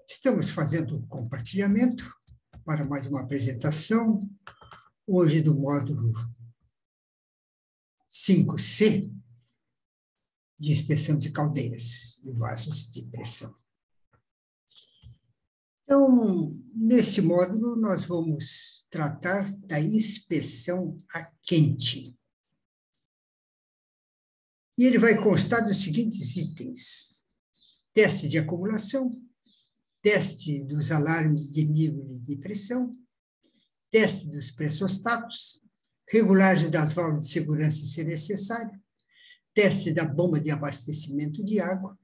Estamos fazendo um compartilhamento para mais uma apresentação, hoje do módulo 5C, de inspeção de caldeiras e vasos de pressão. Então, nesse módulo, nós vamos tratar da inspeção a quente. E ele vai constar dos seguintes itens: teste de acumulação, teste dos alarmes de nível de pressão, teste dos pressostatos, regulagem das válvulas de segurança se necessário, teste da bomba de abastecimento de água,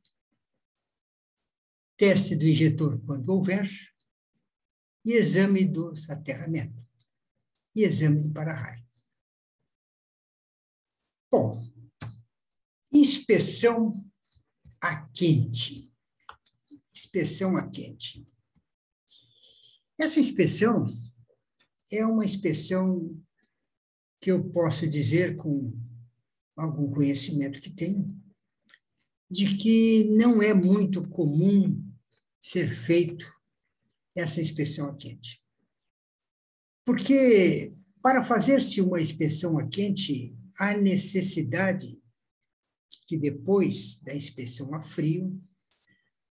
teste do injetor quando houver, e exame dos aterramentos, e exame do para-raio. Bom, inspeção a quente. Inspeção a quente. Essa inspeção é uma inspeção que eu posso dizer com algum conhecimento que tenho, de que não é muito comum ser feito essa inspeção a quente. Porque para fazer-se uma inspeção a quente, há necessidade que depois da inspeção a frio,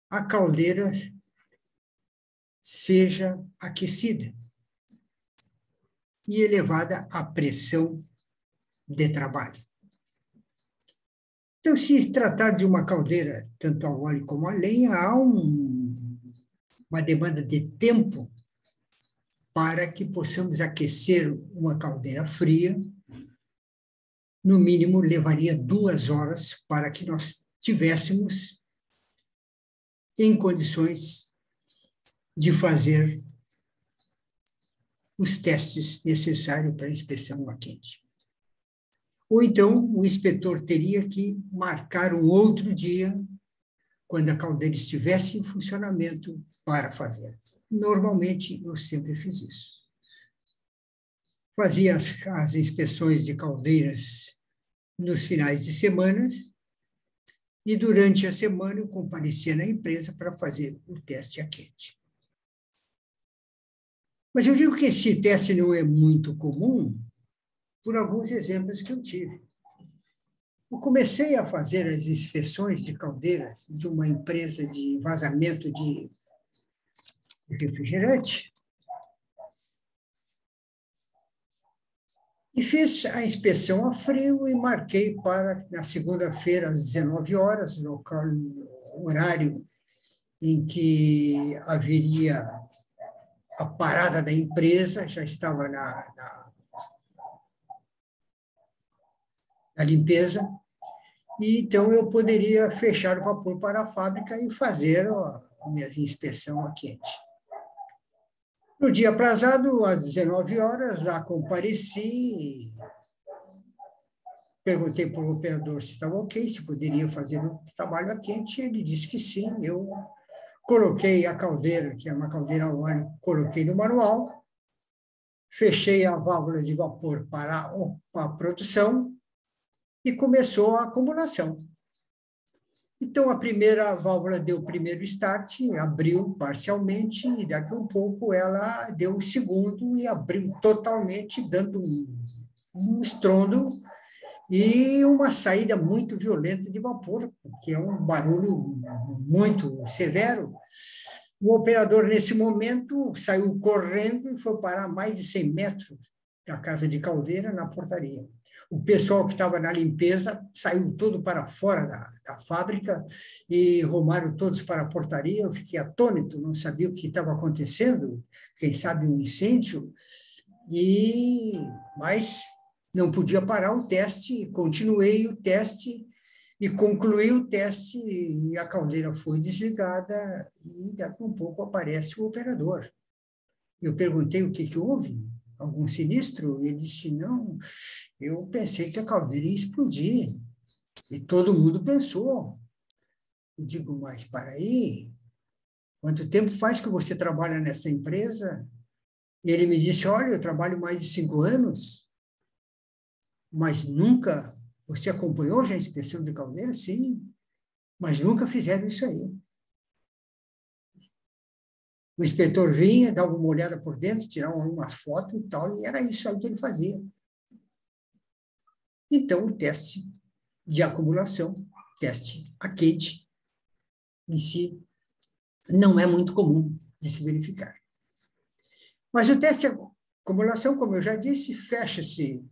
a caldeira seja aquecida e elevada à pressão de trabalho. Então, se tratar de uma caldeira, tanto a óleo como a lenha, há uma demanda de tempo para que possamos aquecer uma caldeira fria. No mínimo, levaria 2 horas para que nós tivéssemos em condições de fazer os testes necessários para a inspeção a quente. Ou então, o inspetor teria que marcar um outro dia, quando a caldeira estivesse em funcionamento, para fazer. Normalmente, eu sempre fiz isso. Fazia as inspeções de caldeiras nos finais de semana, e durante a semana eu comparecia na empresa para fazer o teste a quente. Mas eu digo que esse teste não é muito comum por alguns exemplos que eu tive. Eu comecei a fazer as inspeções de caldeiras de uma empresa de vazamento de refrigerante e fiz a inspeção a frio e marquei para na segunda-feira, às 19 horas, horário em que haveria a parada da empresa, já estava na limpeza, e então eu poderia fechar o vapor para a fábrica e fazer a minha inspeção a quente. No dia aprazado, às 19 horas, lá compareci, perguntei para o operador se estava ok, se poderia fazer o trabalho a quente, ele disse que sim. Eu coloquei a caldeira, que é uma caldeira a óleo, coloquei no manual, fechei a válvula de vapor para a produção e começou a acumulação. Então, a primeira válvula deu o primeiro start, abriu parcialmente, e daqui a um pouco ela deu o segundo e abriu totalmente, dando um estrondo e uma saída muito violenta de vapor, que é um barulho muito severo. O operador, nesse momento, saiu correndo e foi parar a mais de 100 metros da casa de caldeira, na portaria. O pessoal que estava na limpeza saiu todo para fora da fábrica e rumaram todos para a portaria. Eu fiquei atônito, não sabia o que estava acontecendo, quem sabe um incêndio, mas não podia parar o teste, continuei o teste e concluí o teste, e a caldeira foi desligada, e daqui a um pouco aparece o operador. Eu perguntei o que houve, algum sinistro? Ele disse, não, eu pensei que a caldeira ia explodir, e todo mundo pensou. Eu digo, mas para aí, quanto tempo faz que você trabalha nessa empresa? E ele me disse, olha, eu trabalho mais de 5 anos, mas nunca... Você acompanhou já a inspeção de caldeira? Sim, mas nunca fizeram isso aí. O inspetor vinha, dava uma olhada por dentro, tirava umas fotos e tal, e era isso aí que ele fazia. Então, o teste de acumulação, teste a quente, em si, não é muito comum de se verificar. Mas o teste de acumulação, como eu já disse, fecha-se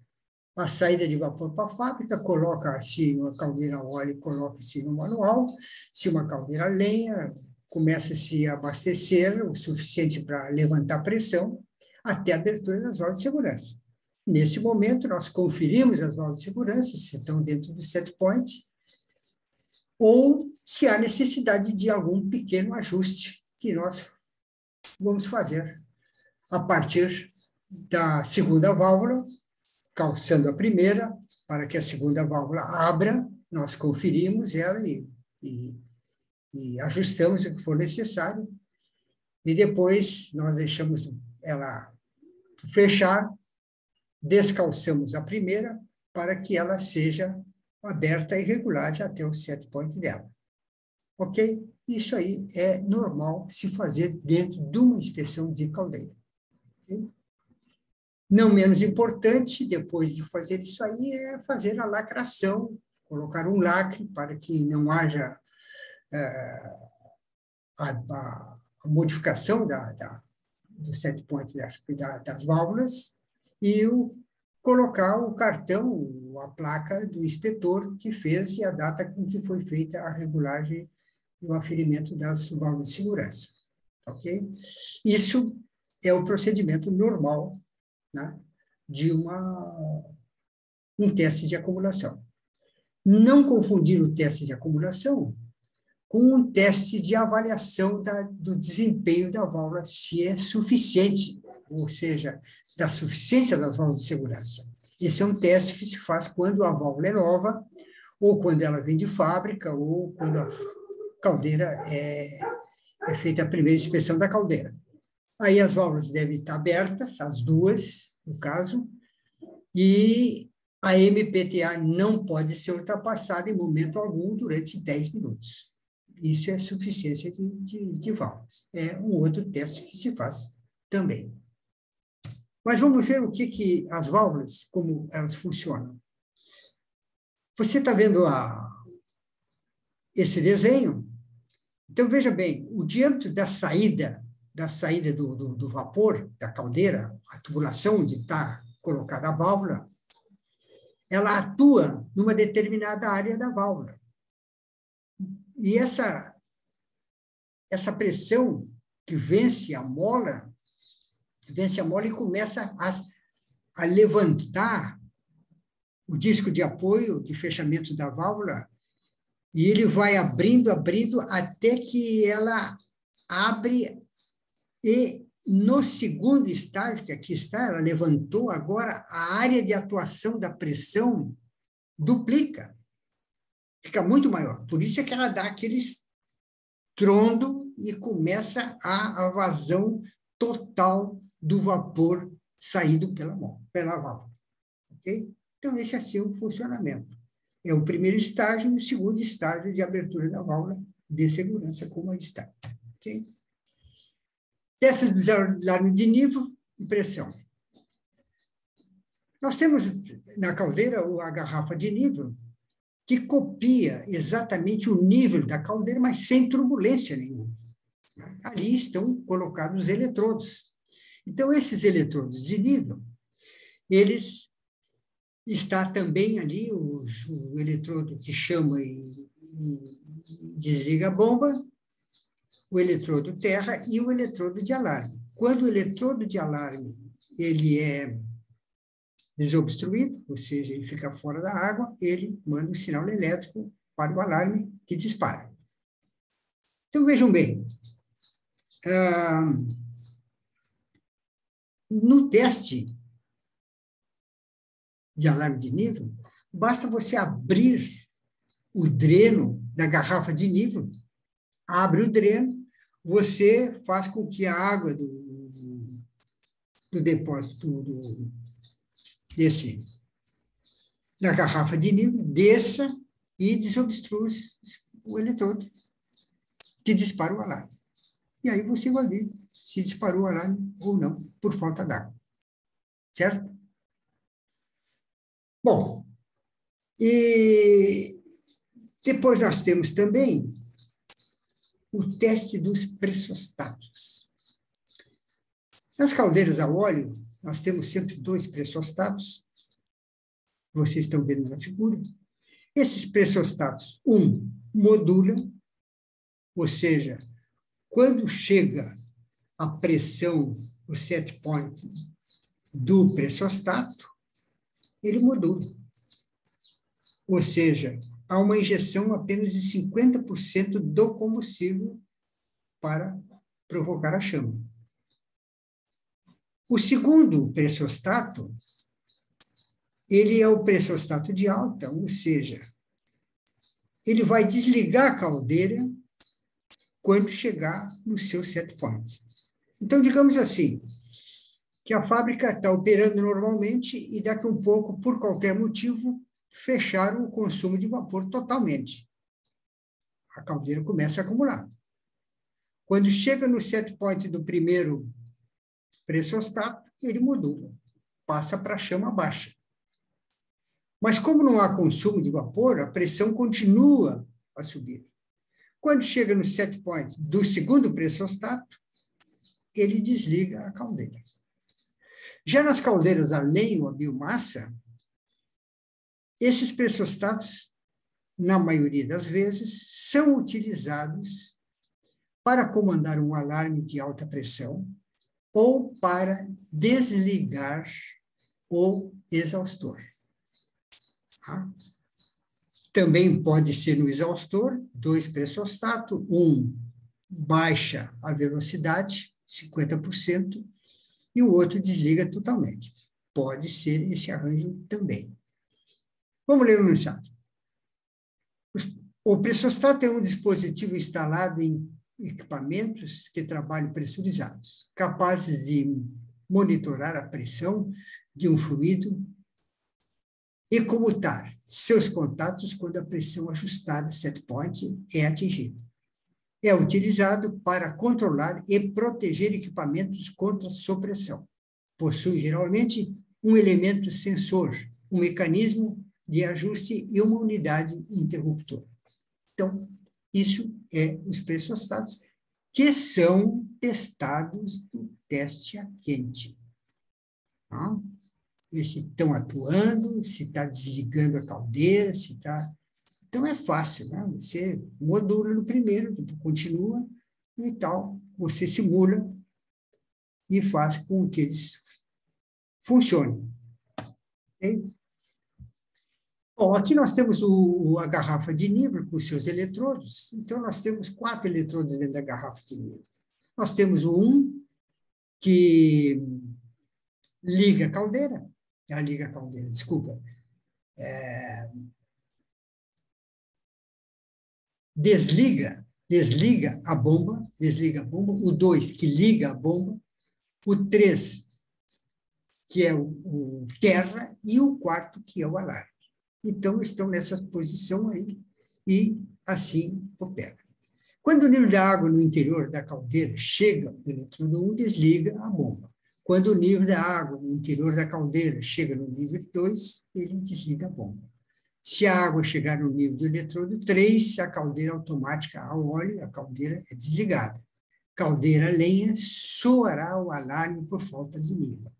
a saída de vapor para a fábrica, coloca-se uma caldeira a óleo, coloca-se no manual, se uma caldeira a lenha, começa-se a abastecer o suficiente para levantar a pressão até a abertura das válvulas de segurança. Nesse momento, nós conferimos as válvulas de segurança, se estão dentro do set point, ou se há necessidade de algum pequeno ajuste que nós vamos fazer a partir da segunda válvula, calçando a primeira, para que a segunda válvula abra, nós conferimos ela e ajustamos o que for necessário, e depois nós deixamos ela fechar, descalçamos a primeira para que ela seja aberta e regular até o set point dela. Ok? Isso aí é normal se fazer dentro de uma inspeção de caldeira. Okay? Não menos importante, depois de fazer isso aí, é fazer a lacração, colocar um lacre para que não haja a modificação do set point das válvulas e colocar o cartão, a placa do inspetor que fez e a data com que foi feita a regulagem e o aferimento das válvulas de segurança. Ok? Isso é o procedimento normal, né, de um teste de acumulação. Não confundir o teste de acumulação com um teste de avaliação do desempenho da válvula, se é suficiente, ou seja, da suficiência das válvulas de segurança. Esse é um teste que se faz quando a válvula é nova, ou quando ela vem de fábrica, ou quando a caldeira é feita a primeira inspeção da caldeira. Aí as válvulas devem estar abertas, as duas, no caso, e a MPTA não pode ser ultrapassada em momento algum durante 10 minutos. Isso é suficiência de válvulas. É um outro teste que se faz também. Mas vamos ver o que as válvulas, como elas funcionam. Você está vendo esse desenho? Então, veja bem, o diâmetro da saída do vapor, da caldeira, a tubulação onde está colocada a válvula, ela atua numa determinada área da válvula. E essa pressão que vence a mola e começa a levantar o disco de apoio, de fechamento da válvula, e ele vai abrindo até que ela abre e no segundo estágio, que aqui está, ela levantou agora, a área de atuação da pressão duplica, fica muito maior. Por isso é que ela dá aquele estrondo e começa a vazão total do vapor saído pela válvula. Okay? Então, esse é assim o funcionamento. É o primeiro estágio e o segundo estágio de abertura da válvula de segurança, como aí está. Ok? Teste do alarme de nível e pressão. Nós temos na caldeira a garrafa de nível, que copia exatamente o nível da caldeira, mas sem turbulência nenhuma. Ali estão colocados os eletrodos. Então, esses eletrodos de nível, eles está também ali o eletrodo que chama e desliga a bomba, o eletrodo terra e o eletrodo de alarme. Quando o eletrodo de alarme ele é desobstruído, ou seja, ele fica fora da água, ele manda um sinal elétrico para o alarme que dispara. Então, vejam bem, no teste de alarme de nível, basta você abrir o dreno da garrafa de nível, abre o dreno, você faz com que a água do depósito da garrafa de nível desça e desobstrua o eletrodo que dispara o alarme. E aí você vai ver se disparou o alarme ou não, por falta d'água. Certo? Bom, e depois nós temos também o teste dos pressostatos. Nas caldeiras a óleo, nós temos sempre 2 pressostatos, vocês estão vendo na figura. Esses pressostatos, modulam, ou seja, quando chega a pressão, o set point do pressostato, ele modula. Ou seja, há uma injeção apenas de 50% do combustível para provocar a chama. O segundo pressostato, ele é o pressostato de alta, ou seja, ele vai desligar a caldeira quando chegar no seu set point. Então, digamos assim, que a fábrica está operando normalmente e daqui a um pouco, por qualquer motivo, fecharam o consumo de vapor totalmente. A caldeira começa a acumular. Quando chega no set point do primeiro pressostato, ele modula, passa para a chama baixa. Mas como não há consumo de vapor, a pressão continua a subir. Quando chega no set point do segundo pressostato, ele desliga a caldeira. Já nas caldeiras a lenha ou a biomassa, esses pressostatos, na maioria das vezes, são utilizados para comandar um alarme de alta pressão ou para desligar o exaustor. Tá? Também pode ser no exaustor, 2 pressostatos, baixa a velocidade, 50%, e o outro desliga totalmente. Pode ser esse arranjo também. Vamos ler o mensagem. O pressostato é um dispositivo instalado em equipamentos que trabalham pressurizados, capazes de monitorar a pressão de um fluido e comutar seus contatos quando a pressão ajustada, set point, é atingida. É utilizado para controlar e proteger equipamentos contra supressão. Possui, geralmente, um elemento sensor, um mecanismo de ajuste e uma unidade interruptora. Então, isso é os pressostatos que são testados no teste a quente. Tá? Se estão atuando, se está desligando a caldeira, se está... Então, é fácil, né? Você modula no primeiro, depois continua e tal. Você simula e faz com que eles funcionem. Okay? Bom, aqui nós temos a garrafa de nível com seus eletrodos. Então, nós temos 4 eletrodos dentro da garrafa de nível. Nós temos que liga a caldeira. Desculpa. Desliga a bomba. O 2, que liga a bomba. O 3, que é o terra. E o 4, que é o alarme. Então, estão nessa posição aí e assim opera. Quando o nível da água no interior da caldeira chega no eletrodo 1, desliga a bomba. Quando o nível da água no interior da caldeira chega no nível 2, ele desliga a bomba. Se a água chegar no nível do eletrodo 3, a caldeira automática a óleo, a caldeira é desligada. Caldeira a lenha, soará o alarme por falta de nível.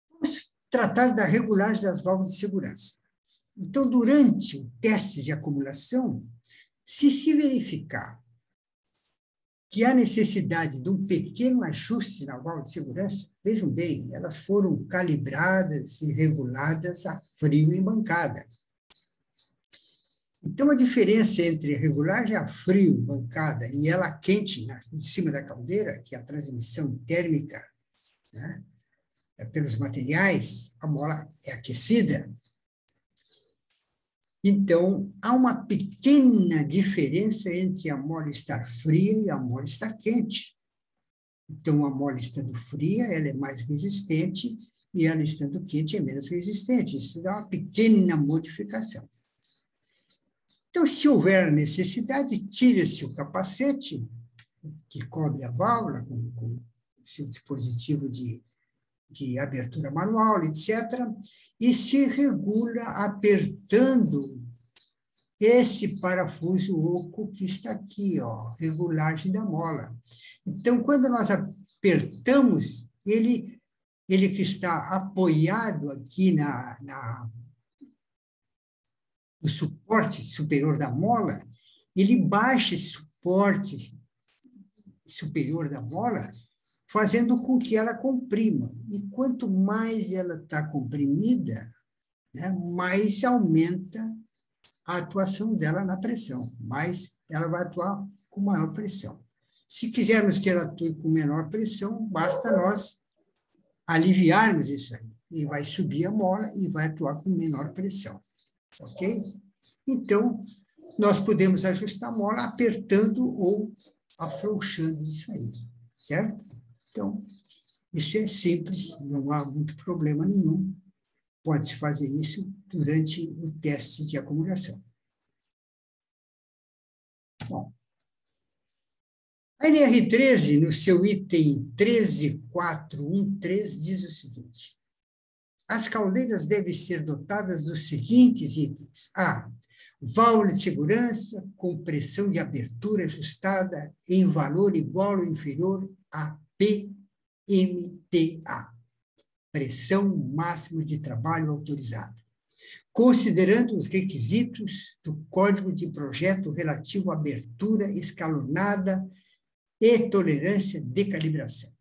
Vamos tratar da regulagem das válvulas de segurança. Então, durante o teste de acumulação, se verificar que há necessidade de um pequeno ajuste na válvula de segurança, vejam bem, elas foram calibradas e reguladas a frio em bancada. Então, a diferença entre a regulagem a frio, bancada, e ela quente, em cima da caldeira, que é a transmissão térmica, né, pelos materiais, a mola é aquecida. Então, há uma pequena diferença entre a mola estar fria e a mola estar quente. Então, a mola estando fria, ela é mais resistente, e ela estando quente é menos resistente. Isso dá uma pequena modificação. Então, se houver necessidade, tira-se o capacete que cobre a válvula, com seu dispositivo de abertura manual, etc., e se regula apertando esse parafuso oco que está aqui, ó, regulagem da mola. Então, quando nós apertamos, ele que está apoiado aqui no suporte superior da mola, ele baixa esse suporte superior da mola, fazendo com que ela comprima. E quanto mais ela está comprimida, né, mais aumenta a atuação dela na pressão, mais ela vai atuar com maior pressão. Se quisermos que ela atue com menor pressão, basta nós aliviarmos isso aí, e vai subir a mola e vai atuar com menor pressão, ok? Então, nós podemos ajustar a mola apertando ou afrouxando isso aí, certo? Então, isso é simples, não há muito problema nenhum. Pode-se fazer isso durante o teste de acumulação. Bom, a NR13, no seu item 13.413, diz o seguinte: as caldeiras devem ser dotadas dos seguintes itens. A. Válvula de segurança com pressão de abertura ajustada em valor igual ou inferior a PMTA, pressão máxima de trabalho autorizada, considerando os requisitos do Código de Projeto relativo à abertura escalonada e tolerância de calibração.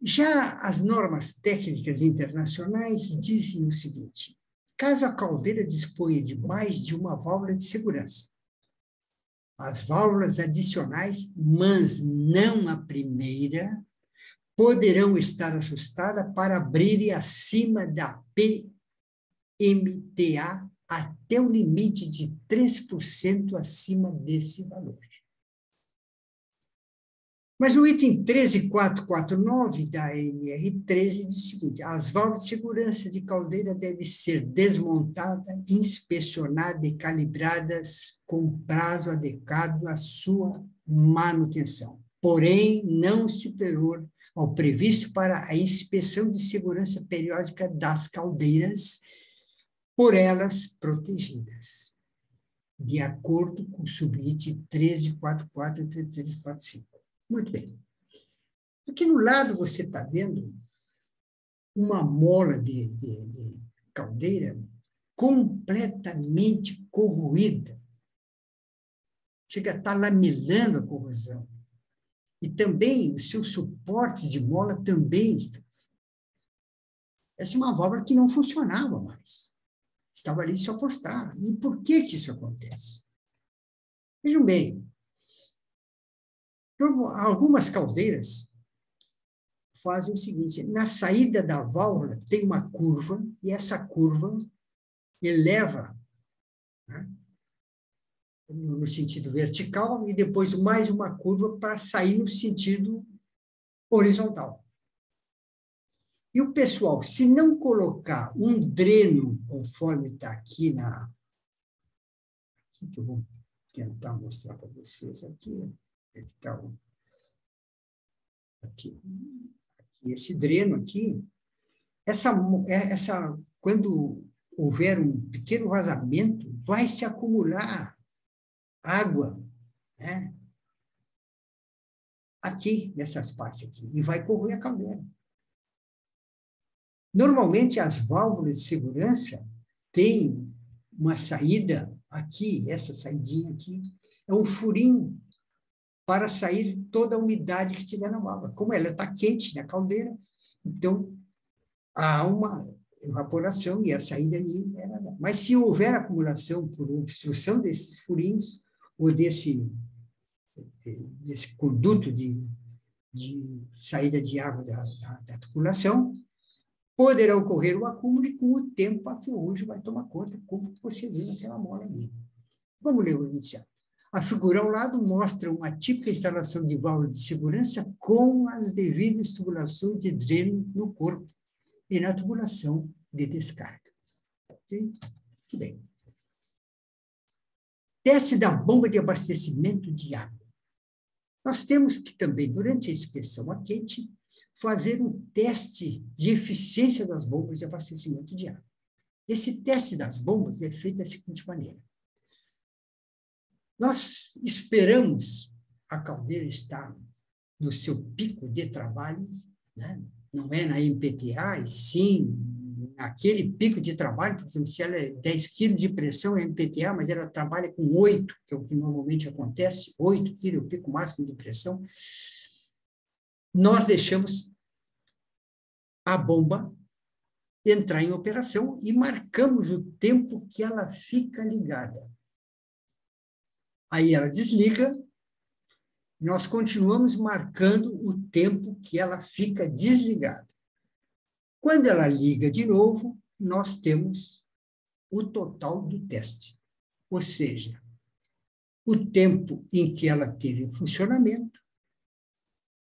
Já as normas técnicas internacionais dizem o seguinte: caso a caldeira disponha de mais de uma válvula de segurança, as válvulas adicionais, mas não a primeira, poderão estar ajustadas para abrirem acima da PMTA até o limite de 3% acima desse valor. Mas o item 13.449 da NR13 diz o seguinte: as válvulas de segurança de caldeira devem ser desmontadas, inspecionadas e calibradas com prazo adequado à sua manutenção, porém não superior ao previsto para a inspeção de segurança periódica das caldeiras, por elas protegidas, de acordo com o subitem 13.44 e 13.45. Muito bem. Aqui no lado você está vendo uma mola de caldeira completamente corroída. Chega a estar lamelando a corrosão. E também os seus suportes de mola também estão. Essa é uma válvula que não funcionava mais. Estava ali só por estar. E por que isso acontece? Vejam bem, algumas caldeiras fazem o seguinte: na saída da válvula tem uma curva, e essa curva eleva, né, no sentido vertical, e depois mais uma curva para sair no sentido horizontal. E o pessoal, se não colocar um dreno, conforme está aqui aqui que eu vou tentar mostrar para vocês aqui, aqui, esse dreno aqui, quando houver um pequeno vazamento, vai se acumular água, né, aqui, nessas partes aqui, e vai corroer a caldeira. Normalmente, as válvulas de segurança têm uma saída aqui, essa saidinha aqui, é um furinho para sair toda a umidade que estiver na válvula. Como ela está quente na caldeira, então há uma evaporação e a saída ali é nada. Mas se houver acumulação por obstrução desses furinhos ou desse conduto de saída de água da tubulação, poderá ocorrer o acúmulo e, com o tempo, a ferrugem vai tomar conta, como você viu naquela mola ali. Vamos ler o enunciado. A figura ao lado mostra uma típica instalação de válvula de segurança com as devidas tubulações de dreno no corpo e na tubulação de descarga. Ok? Muito bem. Teste da bomba de abastecimento de água. Nós temos que também, durante a inspeção a quente, fazer um teste de eficiência das bombas de abastecimento de água. Esse teste das bombas é feito da seguinte maneira. Nós esperamos a caldeira estar no seu pico de trabalho, né? Não é na MPTA, e sim naquele pico de trabalho, por exemplo, se ela é 10 quilos de pressão é MPTA, mas ela trabalha com 8, que é o que normalmente acontece, 8 quilos é o pico máximo de pressão, nós deixamos a bomba entrar em operação e marcamos o tempo que ela fica ligada. Aí ela desliga, nós continuamos marcando o tempo que ela fica desligada. Quando ela liga de novo, nós temos o total do teste, ou seja, o tempo em que ela teve em funcionamento,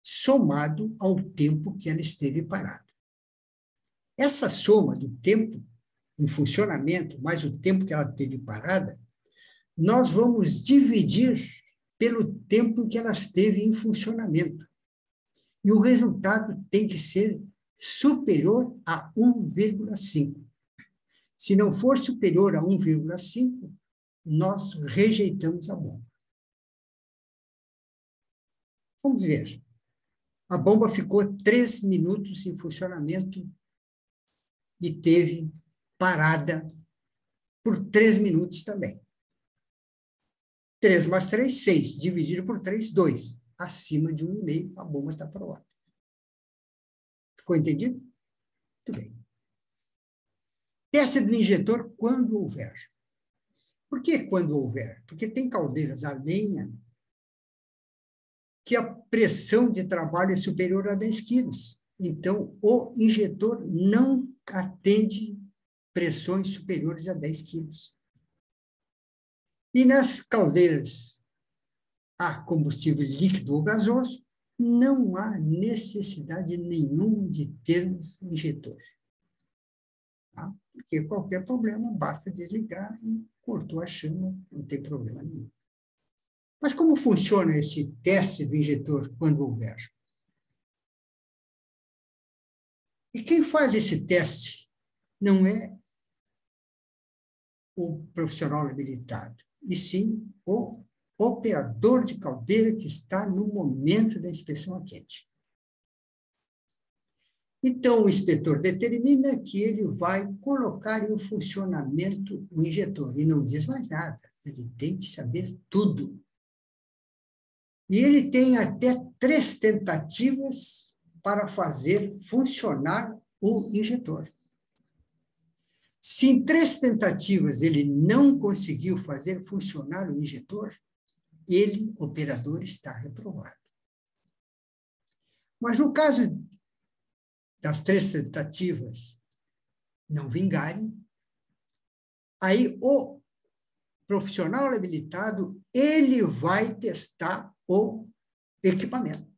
somado ao tempo que ela esteve parada. Essa soma do tempo em funcionamento, mais o tempo que ela teve parada, nós vamos dividir pelo tempo em que ela esteve em funcionamento. E o resultado tem que ser superior a 1,5. Se não for superior a 1,5, nós rejeitamos a bomba. Vamos ver. A bomba ficou 3 minutos em funcionamento e teve parada por 3 minutos também. 3 mais 3, 6. Dividido por 3, 2. Acima de 1,5, a bomba está aprovada. Ficou entendido? Muito bem. Teste do injetor quando houver. Por que quando houver? Porque tem caldeiras a lenha que a pressão de trabalho é superior a 10 quilos. Então, o injetor não atende pressões superiores a 10 quilos. E nas caldeiras a combustível líquido ou gasoso, não há necessidade nenhuma de termos injetor. Tá? Porque qualquer problema, basta desligar e cortou a chama, não tem problema nenhum. Mas como funciona esse teste do injetor quando houver? E quem faz esse teste não é o profissional habilitado, e sim o operador de caldeira que está no momento da inspeção a quente. Então, o inspetor determina que ele vai colocar em funcionamento o injetor, e não diz mais nada, ele tem que saber tudo. E ele tem até 3 tentativas para fazer funcionar o injetor. Se em 3 tentativas ele não conseguiu fazer funcionar o injetor, ele, operador, está reprovado. Mas no caso das 3 tentativas não vingarem, aí o profissional habilitado, ele vai testar o equipamento.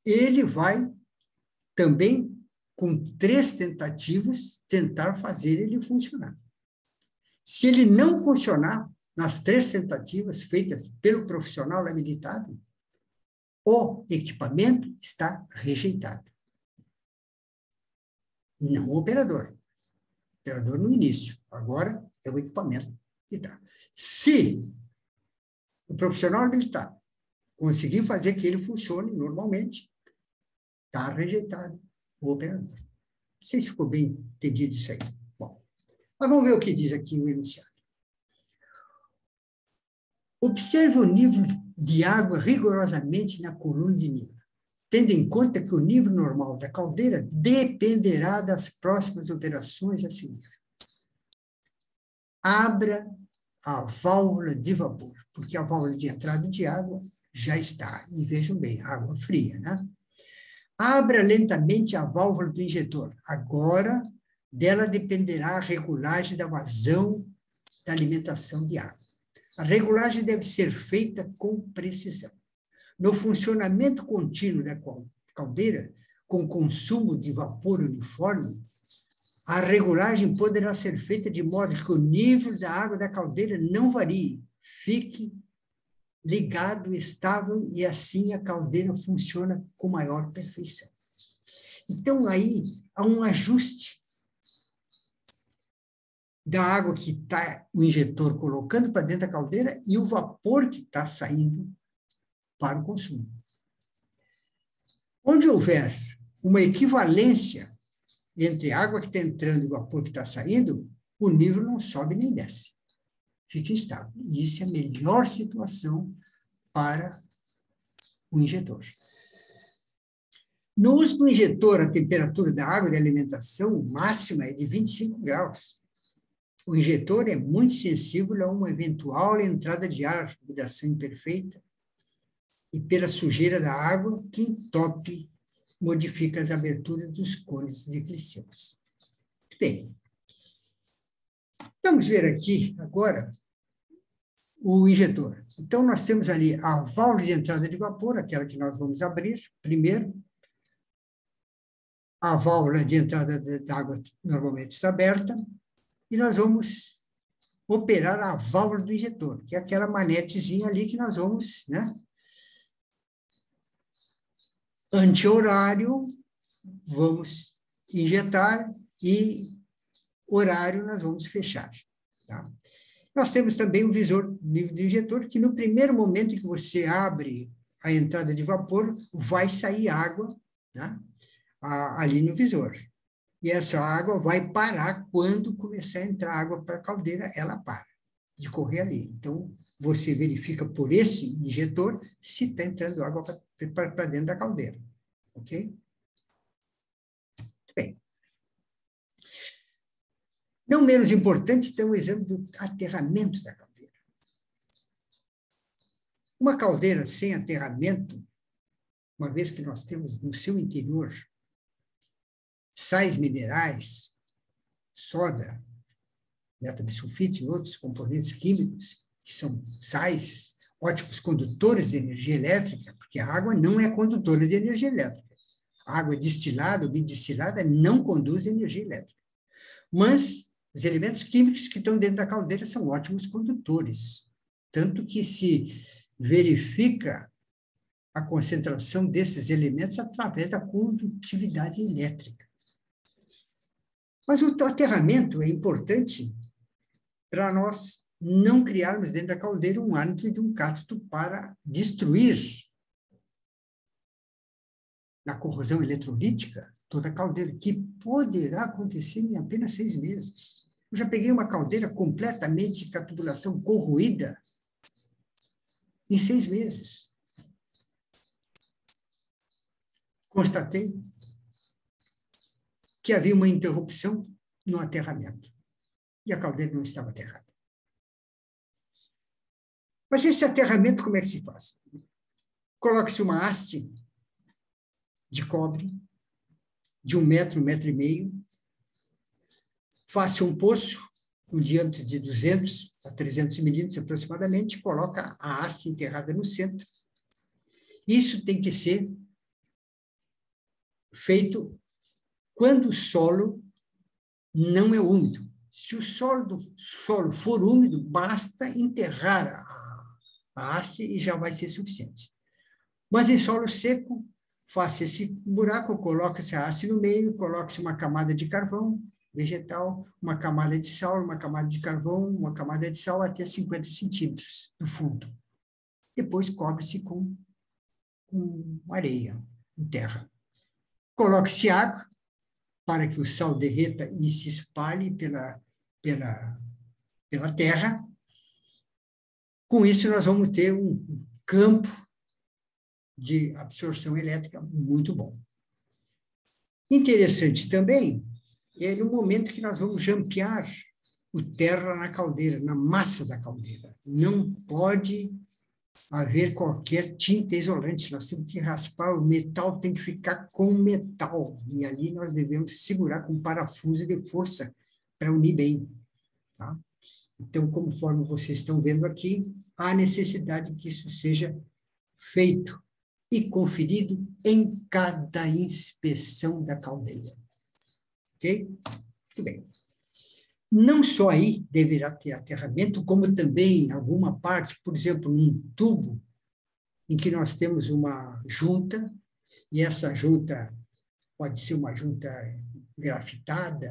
Ele vai também, com 3 tentativas, tentar fazer ele funcionar. Se ele não funcionar nas 3 tentativas feitas pelo profissional habilitado, o equipamento está rejeitado. Não o operador. O operador no início. Agora é o equipamento que está. Se o profissional habilitado conseguir fazer que ele funcione normalmente, está rejeitado o operador. Não sei se ficou bem entendido isso aí. Bom, mas vamos ver o que diz aqui o enunciado. Observe o nível de água rigorosamente na coluna de nível, tendo em conta que o nível normal da caldeira dependerá das próximas operações a seguir. Abra a válvula de vapor, porque a válvula de entrada de água já está. E vejam bem, água fria, né? Abra lentamente a válvula do injetor. Agora, dela dependerá a regulagem da vazão da alimentação de água. A regulagem deve ser feita com precisão. No funcionamento contínuo da caldeira, com consumo de vapor uniforme, A regulagem poderá ser feita de modo que o nível da água da caldeira não varie, fique ligado, estável, e assim a caldeira funciona com maior perfeição. Então, aí há um ajuste da água que está o injetor colocando para dentro da caldeira e o vapor que está saindo para o consumo. Onde houver uma equivalência entre a água que está entrando e o vapor que está saindo, o nível não sobe nem desce. Fica estável. E isso é a melhor situação para o injetor. No uso do injetor, a temperatura da água de alimentação máxima é de 25 graus. O injetor é muito sensível a uma eventual entrada de ar, vedação imperfeita, e pela sujeira da água, que entope, modifica as aberturas dos cones de gliceuls. Bem, vamos ver aqui agora o injetor. Então, nós temos ali a válvula de entrada de vapor, aquela que nós vamos abrir primeiro. A válvula de entrada da água normalmente está aberta, e nós vamos operar a válvula do injetor, que é aquela manetezinha ali que nós vamos, né? Anti-horário, vamos injetar, e horário nós vamos fechar. Tá? Nós temos também o visor livre do injetor, que no primeiro momento que você abre a entrada de vapor, vai sair água, né? Ali no visor. E essa água vai parar quando começar a entrar água para a caldeira, ela para de correr ali. Então, você verifica por esse injetor se está entrando água para dentro da caldeira. Ok? Muito bem. Não menos importante, tem o exame do aterramento da caldeira. Uma caldeira sem aterramento, uma vez que nós temos no seu interior sais minerais, soda, metabisulfito e outros componentes químicos, que são sais ótimos condutores de energia elétrica, porque a água não é condutora de energia elétrica. A água destilada ou bidestilada não conduz energia elétrica. Mas os elementos químicos que estão dentro da caldeira são ótimos condutores, tanto que se verifica a concentração desses elementos através da condutividade elétrica. Mas o aterramento é importante para nós não criarmos dentro da caldeira um ânido de um cátodo para destruir, na corrosão eletrolítica, toda a caldeira, que poderá acontecer em apenas 6 meses. Eu já peguei uma caldeira completamente com a tubulação corroída em 6 meses. Constatei que havia uma interrupção no aterramento. E a caldeira não estava aterrada. Mas esse aterramento, como é que se faz? Coloque-se uma haste de cobre de 1 metro, 1,5 metros, faça um poço com diâmetro de 200 a 300 milímetros aproximadamente, coloca a haste enterrada no centro. Isso tem que ser feito quando o solo não é úmido. Se o solo for úmido, basta enterrar a haste e já vai ser suficiente. Mas em solo seco, faça esse buraco, coloque essa haste no meio, coloque-se uma camada de carvão vegetal, uma camada de sal, uma camada de carvão, uma camada de sal até 50 centímetros do fundo. Depois cobre-se com areia, com terra. Coloque-se água para que o sal derreta e se espalhe pela terra. Com isso, nós vamos ter um campo de absorção elétrica muito bom. Interessante também é no momento que nós vamos jampear o terra na caldeira, na massa da caldeira. Não pode haver qualquer tinta isolante, nós temos que raspar, o metal tem que ficar com metal, e ali nós devemos segurar com parafuso de força para unir bem. Tá? Então, conforme vocês estão vendo aqui, há necessidade que isso seja feito e conferido em cada inspeção da caldeira. Ok? Muito bem. Não só aí deverá ter aterramento, como também em alguma parte, por exemplo, num tubo em que nós temos uma junta, e essa junta pode ser uma junta grafitada,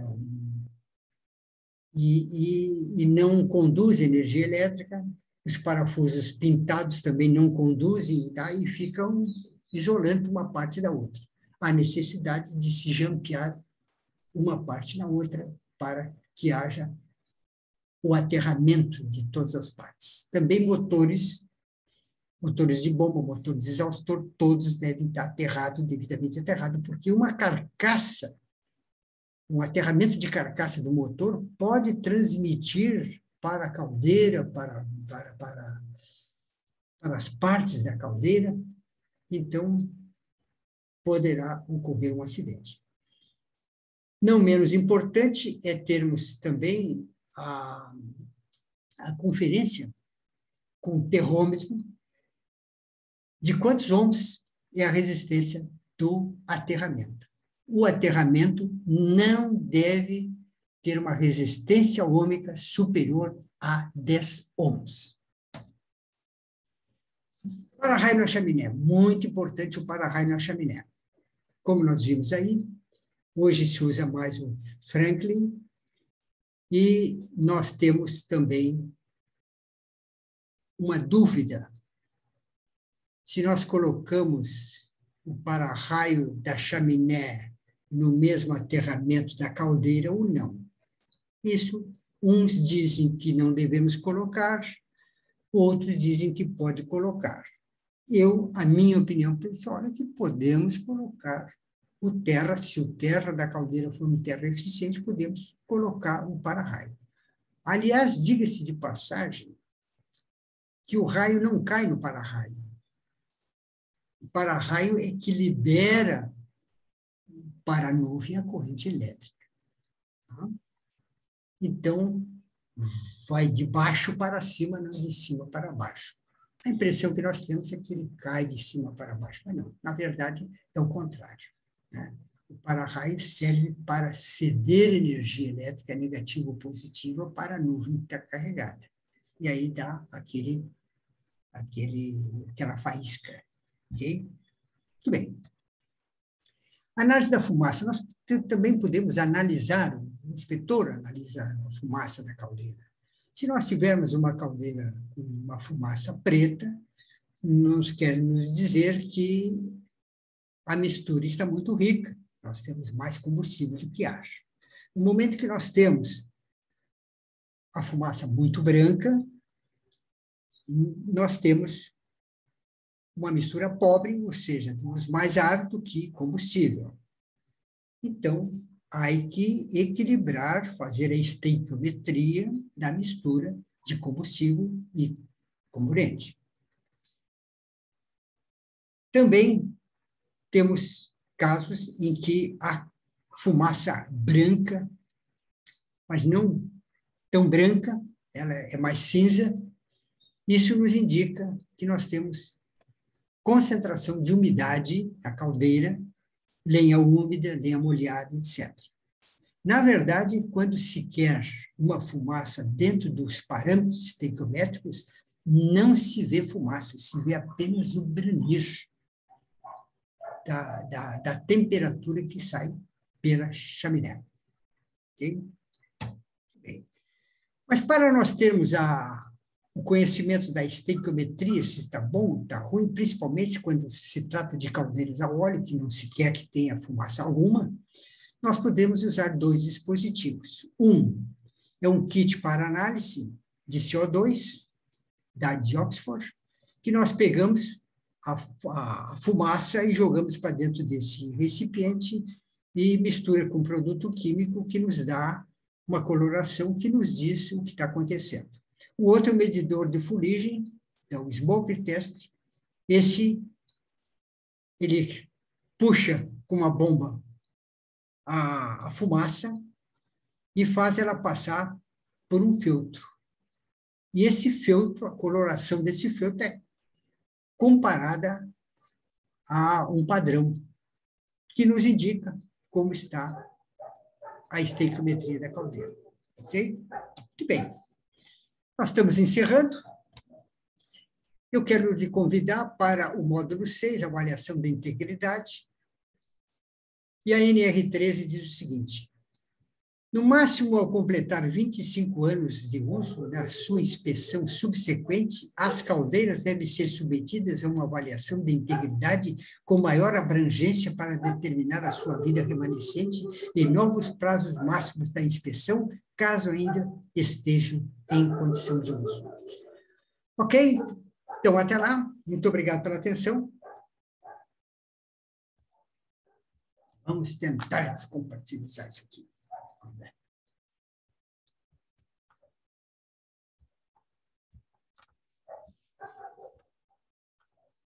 e não conduz energia elétrica, os parafusos pintados também não conduzem, tá? E ficam isolando uma parte da outra. Há necessidade de se jampear uma parte na outra para que haja o aterramento de todas as partes. Também motores de bomba, motores de exaustor, todos devem estar aterrados, devidamente aterrados, porque uma carcaça, um aterramento de carcaça do motor pode transmitir para a caldeira, para as partes da caldeira, então poderá ocorrer um acidente. Não menos importante é termos também a conferência com o terrômetro de quantos ohms é a resistência do aterramento. O aterramento não deve ter uma resistência ôhmica superior a 10 ohms. Para-raio na chaminé, muito importante o para-raio na chaminé. Como nós vimos aí, hoje se usa mais o Franklin, e nós temos também uma dúvida se nós colocamos o para-raio da chaminé no mesmo aterramento da caldeira ou não. Isso, uns dizem que não devemos colocar, outros dizem que pode colocar. A minha opinião pessoal é que podemos colocar o terra, se o terra da caldeira for um terra eficiente, podemos colocar o para-raio. Aliás, diga-se de passagem, que o raio não cai no para-raio. O para-raio é que libera para a nuvem a corrente elétrica. Tá? Então, vai de baixo para cima, não de cima para baixo. A impressão que nós temos é que ele cai de cima para baixo, mas não. Na verdade, é o contrário. Né? O para-raio serve para ceder energia elétrica negativa ou positiva para a nuvem que está carregada. E aí dá aquela faísca. Ok? Muito bem. Análise da fumaça. Nós também podemos analisar, o inspetor analisa a fumaça da caldeira. Se nós tivermos uma caldeira com uma fumaça preta, nos quer nos dizer que a mistura está muito rica, nós temos mais combustível do que ar. No momento que nós temos a fumaça muito branca, nós temos uma mistura pobre, ou seja, temos mais ar do que combustível. Então, há que equilibrar, fazer a estequiometria da mistura de combustível e comburente. Também temos casos em que a fumaça branca, mas não tão branca, ela é mais cinza, isso nos indica que nós temos concentração de umidade na caldeira, lenha úmida, lenha molhada, etc. Na verdade, quando se quer uma fumaça dentro dos parâmetros estequiométricos, não se vê fumaça, se vê apenas o branir da temperatura que sai pela chaminé. Okay? Bem. Mas para nós termos o conhecimento da estequiometria, se está bom, está ruim, principalmente quando se trata de caldeiras a óleo, que não se quer que tenha fumaça alguma, nós podemos usar dois dispositivos. Um é um kit para análise de CO2, de Oxford, que nós pegamos a fumaça e jogamos para dentro desse recipiente e mistura com produto químico que nos dá uma coloração que nos diz o que está acontecendo. O outro é o medidor de fuligem, é o smoke test. Ele puxa com uma bomba a fumaça e faz ela passar por um filtro. E esse filtro, a coloração desse filtro é comparada a um padrão que nos indica como está a estequiometria da caldeira. Ok? Muito bem. Nós estamos encerrando. Eu quero lhe convidar para o módulo 6, avaliação da integridade. E a NR13 diz o seguinte: no máximo, ao completar 25 anos de uso, na sua inspeção subsequente, as caldeiras devem ser submetidas a uma avaliação de integridade com maior abrangência para determinar a sua vida remanescente e novos prazos máximos da inspeção, caso ainda estejam em condição de uso. Ok? Então, até lá. Muito obrigado pela atenção. Vamos tentar descompartilhar isso aqui.